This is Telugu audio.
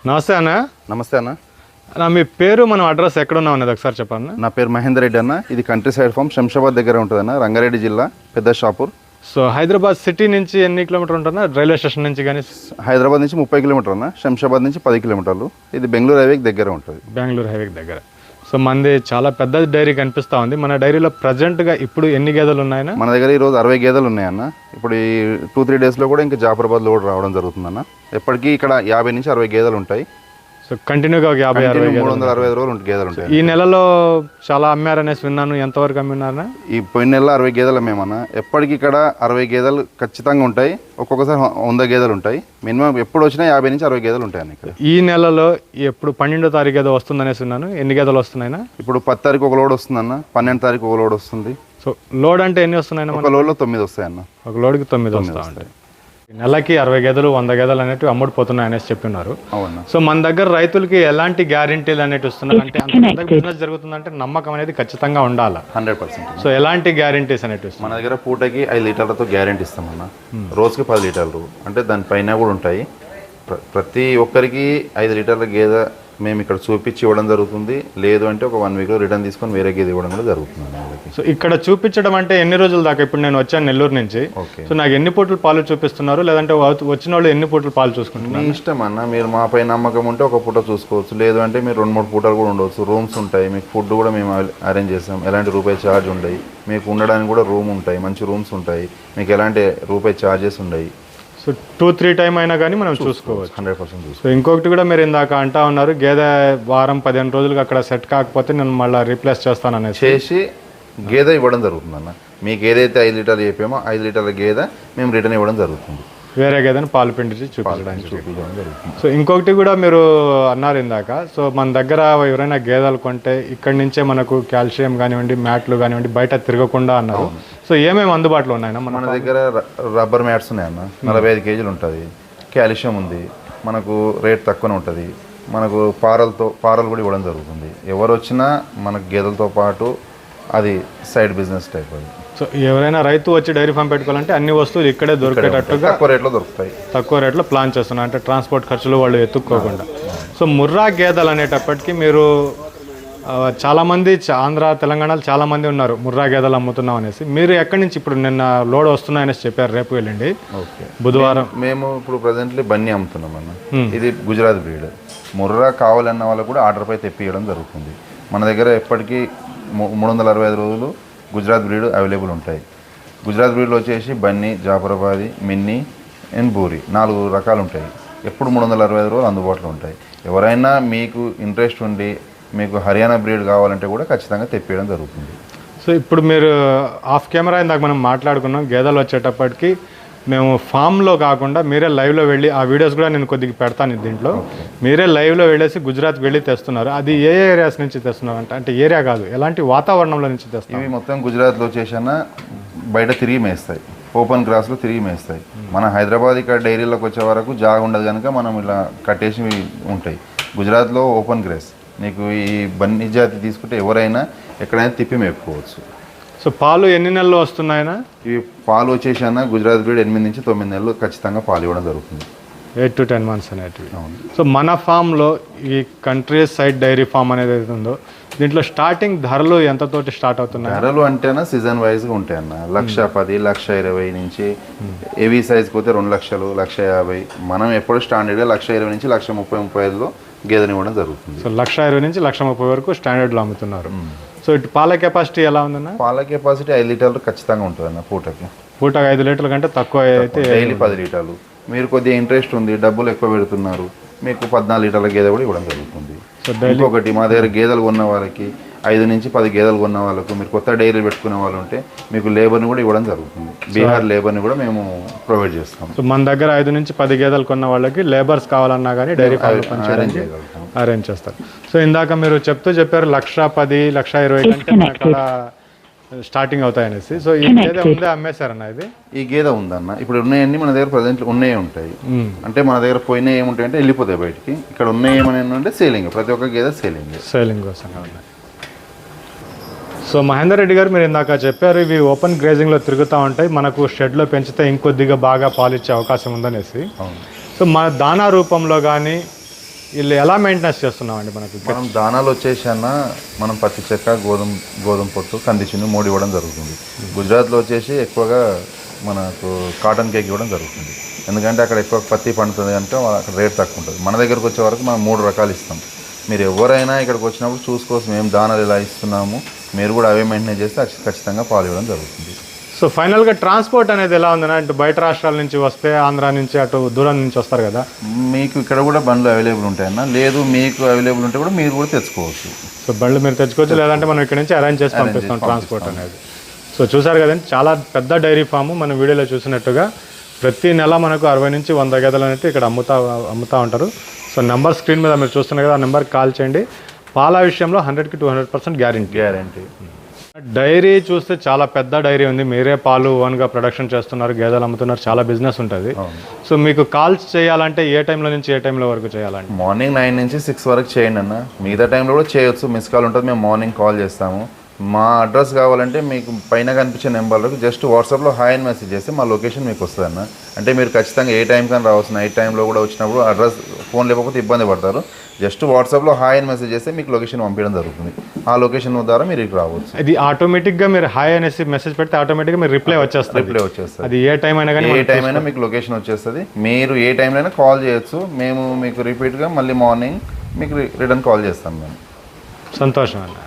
నమస్తే అన్న. నమస్తే అన్న. మీ పేరు మనం అడ్రస్ ఎక్కడ ఉన్నాం అనేది ఒకసారి చెప్పండి. నా పేరు మహేందర్ రెడ్డి అన్న. ఇది కంట్రీ సైడ్ ఫామ్ శంషాబాద్ దగ్గర ఉంటుంది అన్న, రంగారెడ్డి జిల్లా, పెద్ద షాపూర్. సో హైదరాబాద్ సిటీ నుంచి ఎన్ని కిలోమీటర్ ఉంటుందా? రైల్వే స్టేషన్ నుంచి కానీ హైదరాబాద్ నుంచి 30 కిలోమీటర్ అన్న, శంషాబాద్ నుంచి 10 కిలోమీటర్లు. ఇది బెంగళూరు హైవేకి దగ్గర ఉంటుంది. బెంగళూరు హైవేకి దగ్గర. సో మనది చాలా పెద్ద డైరీ కనిపిస్తూ ఉంది. మన డైరీలో ప్రజెంట్గా ఇప్పుడు ఎన్ని గేదెలు ఉన్నాయన్నా? మన దగ్గర ఈరోజు 60 గేదెలు ఉన్నాయన్న. ఇప్పుడు ఈ 2-3 డేస్లో కూడా ఇంకా జాఫరాబాద్ లోడ్ రావడం జరుగుతుందన్న. ఎప్పటికీ ఇక్కడ 50 నుంచి 60 గేదెలు ఉంటాయి. సో కంటిన్యూగా 50-60 365 రోజులు గేదెలు ఉంటాయి. ఈ నెలలో చాలా అమ్మారనేసి విన్నాను. ఎంతవరకు అమ్మినారా? ఈ పోయిన నెలలో 60 గేదెలు అమ్మేమన్నా. ఎప్పటికీ ఇక్కడ 60 గేదెలు ఖచ్చితంగా ఉంటాయి. ఒక్కొక్కసారి 100 గేదెలు ఉంటాయి. మినిమం ఎప్పుడు వచ్చినా 50 నుంచి 60 గేదెలు ఉంటాయి ఇక్కడ. ఈ నెలలో ఎప్పుడు 12వ తారీఖు ఏదో వస్తుందనేసి విన్నాను. ఎన్ని గేదెలు వస్తున్నాయినా? ఇప్పుడు 10 తారీఖు ఒక లోడ్ వస్తుందన్న, 12 తారీఖు ఒక లోడ్ వస్తుంది. సో లోడ్ అంటే ఎన్ని వస్తున్నాయి? ఒక లోడ్లో 9 వస్తాయన్న. ఒక లోడ్కి 9 వస్తూ ఉంటాయి. నెలకి 60 గేదెలు 100 గేదెలు అనేవి అమ్ముడుపోతున్నాయి అనేసి చెప్తున్నారు. అవునా? సో మన దగ్గర రైతులకి ఎలాంటి గ్యారెంటీలు అనేవి ఇస్తున్నారు అంటే అంత బిజినెస్ జరుగుతుందంటే నమ్మకం అనేది ఖచ్చితంగా ఉండాలి. 100%. సో ఎలాంటి గ్యారెంటీస్ అనేవి ఇస్తున్నారు? మన దగ్గర పూటకి 5 లీటర్లతో గ్యారెంటీ ఇస్తామన్న. రోజుకి 10 లీటర్లు అంటే దానిపైన కూడా ఉంటాయి. ప్రతి ఒక్కరికి 5 లీటర్ల గేదె మేము ఇక్కడ చూపించి ఇవ్వడం జరుగుతుంది. లేదు అంటే ఒక 1 వీక్లో రిటర్న్ తీసుకొని వేరే గేదె ఇవ్వడం కూడా జరుగుతుంది. సో ఇక్కడ చూపించడం అంటే ఎన్ని రోజుల దాకా? ఇప్పుడు నేను వచ్చాను నెల్లూరు నుంచి. సో నాకు ఎన్ని పూటలు పాలు చూపిస్తున్నారు, లేదంటే వచ్చిన వాళ్ళు ఎన్ని పూటలు పాలు చూసుకుంటున్నారు? మీ ఇష్టం అన్న. మీరు మాపై నమ్మకం ఉంటే ఒక పూట చూసుకోవచ్చు. లేదు అంటే మీరు 2-3 పూటలు కూడా ఉండవచ్చు. రూమ్స్ ఉంటాయి. మీకు ఫుడ్ కూడా మేము అరేంజ్ చేస్తాం. ఎలాంటి రూపాయి ఛార్జ్ ఉండయి. మీకు ఉండడానికి కూడా రూమ్ ఉంటాయి, మంచి రూమ్స్ ఉంటాయి. మీకు ఎలాంటి రూపాయి ఛార్జెస్ ఉండయి. సో 2-3 టైం అయినా కానీ మనం చూసుకోవచ్చు. 100% చూసుకోవచ్చు. సో ఇంకొకటి కూడా మీరు ఇందాక అంటా ఉన్నారు, గేదె వారం 15 రోజులకు అక్కడ సెట్ కాకపోతే నేను మళ్ళీ రీప్లేస్ చేస్తాననేసి చేసి గేదె ఇవ్వడం జరుగుతుంది అన్న. మీకు ఏదైతే 5 లీటర్లు చెప్పామో 5 లీటర్ల గేదె మేము రిటర్న్ ఇవ్వడం జరుగుతుంది. వేరే గేదెని పాలు పిండి చూపించడం జరుగుతుంది. సో ఇంకొకటి కూడా మీరు అన్నారు ఇందాక, సో మన దగ్గర ఎవరైనా గేదెలు కొంటే ఇక్కడి నుంచే మనకు కాల్షియం కానివ్వండి, మ్యాట్లు కానివ్వండి బయట తిరగకుండా అన్నారు. సో ఏమేమి అందుబాటులో ఉన్నాయన్నా? మన దగ్గర రబ్బర్ మ్యాట్స్ ఉన్నాయన్న. 45 కేజీలు ఉంటుంది. కాల్షియం ఉంది. మనకు రేట్ తక్కువనే ఉంటుంది. మనకు పారలు కూడా ఇవ్వడం జరుగుతుంది. ఎవరు వచ్చినా మనకు గేదెలతో పాటు అది సైడ్ బిజినెస్ టైప్ అది. సో ఎవరైనా రైతు వచ్చి డైరీ ఫామ్ పెట్టుకోవాలంటే అన్ని వస్తువులు ఇక్కడే దొరికేటట్టుగా తక్కువ రేట్లో దొరుకుతాయి. తక్కువ రేట్లో ప్లాన్ చేస్తున్నారు, అంటే ట్రాన్స్పోర్ట్ ఖర్చులు వాళ్ళు ఎత్తుక్కోకుండా. సో ముర్రా గేదెలు అనేటప్పటికీ మీరు చాలామంది ఆంధ్ర తెలంగాణలో చాలామంది ఉన్నారు ముర్రా గేదెలు అమ్ముతున్నాం అనేసి. మీరు ఎక్కడి నుంచి ఇప్పుడు నిన్న లోడ్ వస్తున్నాయనేసి చెప్పారు, రేపు వెళ్ళండి బుధవారం. మేము ఇప్పుడు ప్రజెంట్లీ బన్నీ అమ్ముతున్నాం అన్న. ఇది గుజరాత్ బ్రీడ్. ముర్రా కావాలన్న వాళ్ళకు కూడా ఆర్డర్పై తెప్పియడం జరుగుతుంది. మన దగ్గర ఎప్పటికీ 365 రోజులు గుజరాత్ బ్రీడ్ అవైలబుల్ ఉంటాయి. గుజరాత్ బ్రీడ్లో వచ్చేసి బన్నీ, జాఫరాబాదీ, మిన్నీ అండ్ బూరి 4 రకాలు ఉంటాయి. ఎప్పుడు 365 రోజులు అందుబాటులో ఉంటాయి. ఎవరైనా మీకు ఇంట్రెస్ట్ ఉండి మీకు హర్యానా బ్రీడ్ కావాలంటే కూడా ఖచ్చితంగా తెప్పియడం జరుగుతుంది. సో ఇప్పుడు మీరు ఆఫ్ కెమెరా ఇందాక మనం మాట్లాడుకున్నాం, గేదెలు వచ్చేటప్పటికి మేము ఫామ్లో కాకుండా మీరే లైవ్లో వెళ్ళి ఆ వీడియోస్ కూడా నేను కొద్దిగా పెడతాను దీంట్లో. మీరే లైవ్లో వెళ్ళేసి గుజరాత్కి వెళ్ళి తెస్తున్నారు. అది ఏ ఏరియాస్ నుంచి తెస్తున్నారు అంటే ఏరియా కాదు, ఎలాంటి వాతావరణంలో నుంచి తెస్తున్నారు? ఇవి మొత్తం గుజరాత్లో వచ్చేసన్నా బయట తిరిగి మేస్తాయి, ఓపెన్ గ్రాస్లో తిరిగి మేస్తాయి. మన హైదరాబాద్ ఇక్కడ డైరీలోకి వచ్చే వరకు జాగ ఉండదు కనుక మనం ఇలా కట్టేసి ఉంటాయి. గుజరాత్లో ఓపెన్ గ్రాస్. నీకు ఈ బన్నీ జాతి తీసుకుంటే ఎవరైనా ఎక్కడైనా తిప్పి మేపుకోవచ్చు. సో పాలు ఎన్ని నెలలు వస్తున్నాయన్నా? ఈ పాలు వచ్చేసి అన్న గుజరాత్ బ్రీడ్ 8 నుంచి 9 నెలలు ఖచ్చితంగా పాలు ఇవ్వడం జరుగుతుంది. 8 to 10 months అనేటివి. సో మన ఫామ్లో ఈ కంట్రీ సైడ్ డైరీ ఫామ్ అనేది ఉందో దీంట్లో స్టార్టింగ్ ధరలు ఎంతతోటి స్టార్ట్ అవుతున్నాయి? ధరలు అంటేనా సీజన్ వైజ్గా ఉంటాయి అన్న. 1,10,000, 1,20,000 నుంచి హెవీ సైజ్కి పోతే 2 లక్షలు, 1,50,000. మనం ఎప్పుడు స్టాండర్డ్గా 1,20,000 నుంచి 1,30,000-1,35,000లో గేదెని ఇవ్వడం జరుగుతుంది. సో 1,20,000 నుంచి 1,30,000 వరకు స్టాండర్డ్లో అమ్ముతున్నారు. సో ఇటు పాల కెపాసిటీ ఎలా ఉందన్న? పాల కెపాసిటీ 5 లీటర్లు ఖచ్చితంగా ఉంటుంది అన్న. పూటకి 5 లీటర్ల కంటే తక్కువ అయితే డైలీ 10 లీటర్లు. మీరు కొద్దిగా ఇంట్రెస్ట్ ఉంది, డబ్బులు ఎక్కువ పెడుతున్నారు, మీకు 14 లీటర్ల గేదె కూడా ఇవ్వడం జరుగుతుంది. ఇంకొకటి మా దగ్గర గేదెలు కొన్న వాళ్ళకి 5 నుంచి 10 గేదెలు కొన్న వాళ్ళకు మీరు కొత్త డైరీ పెట్టుకునే వాళ్ళు ఉంటే మీకు లేబర్ని కూడా ఇవ్వడం జరుగుతుంది. బీహార్ లేబర్ని కూడా మేము ప్రొవైడ్ చేస్తాం. సో మన దగ్గర 5 నుంచి 10 గేదెలు కొన్న వాళ్ళకి లేబర్స్ కావాలన్నా కానీ డైరీ ఫామ్ అరేంజ్ చేస్తారు. సో ఇందాక మీరు చెప్పారు 1,10,000, 1,20,000 కంటే అక్కడ స్టార్టింగ్ అవుతాయనేసి. సో ఈ గేదె ఉందే అమ్మేశారన్న? ఇది ఈ గేదె ఉందన్న. ఇప్పుడు ఉన్నాయన్నీ మన దగ్గర ప్రజెంట్ ఉన్నాయే ఉంటాయి. అంటే మన దగ్గర పోయినాయి ఏముంటాయి అంటే వెళ్ళిపోతాయి బయటికి. ఇక్కడ ఉన్నాయి ఏమని అంటే సేలింగ్. ప్రతి ఒక్క గేదె సేలింగ్ కోసం ఉన్నాయి. సో మహేందర్ రెడ్డి గారు, మీరు ఇందాక చెప్పారు ఇవి ఓపెన్ గ్రేజింగ్లో తిరుగుతూ ఉంటాయి, మనకు షెడ్లో పెంచితే ఇంకొద్దిగా బాగా పాలు ఇచ్చే అవకాశం ఉందనేసి. సో మన దానా రూపంలో కానీ వీళ్ళు ఎలా మెయింటెనెన్స్ చేస్తున్నామండి మనకి? మనం దానాలు వచ్చేసి అన్న మనం పత్తి చెక్క గోధుమ పొట్టు కందిచిన్ను మోడి ఇవ్వడం జరుగుతుంది. గుజరాత్లో వచ్చేసి ఎక్కువగా మనకు కాటన్ కేక్ ఇవ్వడం జరుగుతుంది. ఎందుకంటే అక్కడ ఎక్కువ పత్తి పండుతుంది కనుక అక్కడ రేట్ తక్కువ ఉంటుంది. మన దగ్గరకు వచ్చే వరకు మనం 3 రకాలు ఇస్తాం. మీరు ఎవరైనా ఇక్కడికి వచ్చినప్పుడు చూసుకోవచ్చు మేము దానాలు ఎలా ఇస్తున్నాము, మీరు కూడా అవే మెయింటైన్ చేస్తే ఖచ్చితంగా పాలు ఇవ్వడం జరుగుతుంది. సో ఫైనల్గా ట్రాన్స్పోర్ట్ అనేది ఎలా ఉందన్నా? ఇటు బయట రాష్ట్రాల నుంచి వస్తే ఆంధ్ర నుంచి అటు దూరం నుంచి వస్తారు కదా, మీకు ఇక్కడ కూడా బండ్లు అవైలబుల్ ఉంటాయన్న. లేదు మీకు అవైలబుల్ ఉంటే కూడా మీరు కూడా తెచ్చుకోవచ్చు. సో బండ్లు మీరు తెచ్చుకోవచ్చు, లేదంటే మనం ఇక్కడ నుంచి అరేంజ్ చేసి పంపిస్తాం ట్రాన్స్పోర్ట్ అనేది. సో చూసారు కదండి, చాలా పెద్ద డైరీ ఫాము. మన వీడియోలో చూసినట్టుగా ప్రతి నెల మనకు 60 నుంచి 100 గేదెలు అనేది ఇక్కడ అమ్ముతూ ఉంటారు. సో నెంబర్ స్క్రీన్ మీద మీరు చూస్తున్నారు కదా, ఆ నెంబర్కి కాల్ చేయండి. పాల విషయంలో 100కి 200% గ్యారంటీ. డైరీ చూస్తే చాలా పెద్ద డైరీ ఉంది. మీరే పాలు ఓన్గా ప్రొడక్షన్ చేస్తున్నారు, గేదెలు అమ్ముతున్నారు, చాలా బిజినెస్ ఉంటుంది. సో మీకు కాల్స్ చేయాలంటే ఏ టైంలో నుంచి ఏ టైంలో వరకు చేయాలంటే? మార్నింగ్ 9 నుంచి 6 వరకు చేయండి అన్న. మిగతా టైంలో కూడా చేయొచ్చు, మిస్ కాల్ ఉంటుంది. మేము మార్నింగ్ కాల్ చేస్తాము. మా అడ్రస్ కావాలంటే మీకు పైన కనిపించే నెంబర్లకు జస్ట్ వాట్సాప్లో హాయ్ అని మెసేజ్ చేస్తే మా లొకేషన్ మీకు వస్తుంది అన్న. అంటే మీరు ఖచ్చితంగా ఏ టైం కానీ రావచ్చు, నైట్ టైంలో కూడా వచ్చినప్పుడు అడ్రస్ ఫోన్ లేకపోతే ఇబ్బంది పడతారు. జస్ట్ వాట్సాప్లో హాయ్ అని మెసేజ్ చేస్తే మీకు లొకేషన్ పంపించడం జరుగుతుంది. ఆ లొకేషన్ ద్వారా మీరు ఇక్కడ రావచ్చు. ఇది ఆటోమేటిక్గా మీరు హాయ్ అనేసి మెసేజ్ పెడితే ఆటోమేటిక్గా మీరు రిప్లై వచ్చేస్తుంది. అది ఏ టైం అయినా కానీ, ఏ టైం అయినా మీకు లొకేషన్ వచ్చేస్తుంది. మీరు ఏ టైంలో అయినా కాల్ చేయొచ్చు. మేము మీకు రిపీట్గా మళ్ళీ మార్నింగ్ మీకు రిటర్న్ కాల్ చేస్తాం మేము. సంతోషం అన్న.